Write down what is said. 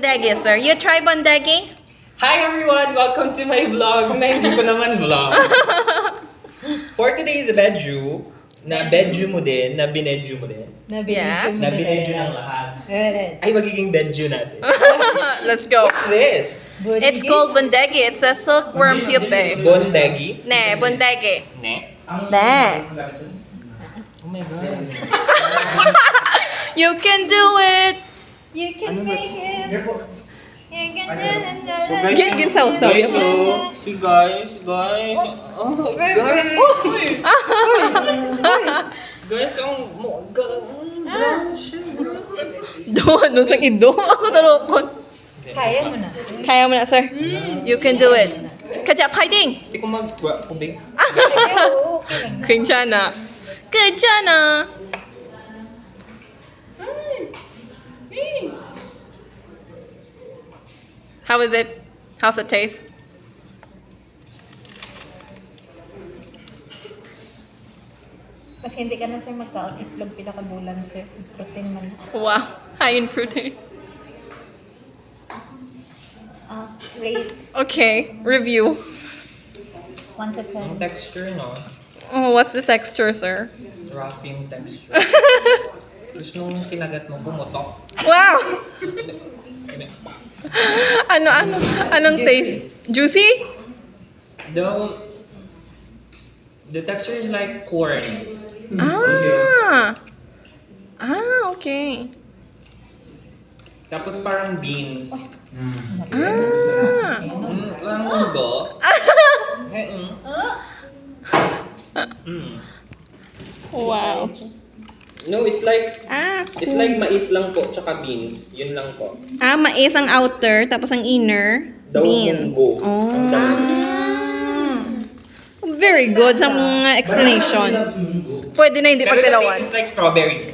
Bondegi, sir. You try Bondegi? Hi everyone! Welcome to my vlog na hindi ko naman vlog. For today's bedju, na bedju mo din, na binedju mo din. Yes. Na binedju ng lahat. Ay, magiging bedju natin. Let's go. What's this? It's called Bondegi. It's a silkworm pupae. Bondegi? Ne, Bondegi. Ne? Ne. Oh my god. You can do it. You can make it. You can Gin sausaw. See guys. Oh my god. Guys, Do, ano sa ido? Ako talokon. Kaya mo na. Kaya mo na, sir. You can do it. Kajap, fighting! Hindi ko mag-kubig. 괜찮아. 괜찮아. How is it? How's it taste? Mas hindi ka na sir magkaon itlog pinakabulan sir. Protein man. Wow, high in protein. Rate Okay, review. 1 to Ang 10. texture, no? Oh, what's the texture, sir? Rough yung texture. Tapos nung kinagat mo, pumutok. Wow! Anong taste? Juicy? The texture is like corn. Okay. Tapos parang beans. Lang mundo. Wow. No, it's like Cool. mais lang po, tsaka beans. Yun lang po. Mais ang outer, tapos ang inner, Daw bean. munggo. Ang dami. Very good sa mga explanation. Pwede na hindi Pero the pagdalawan. taste is like strawberry.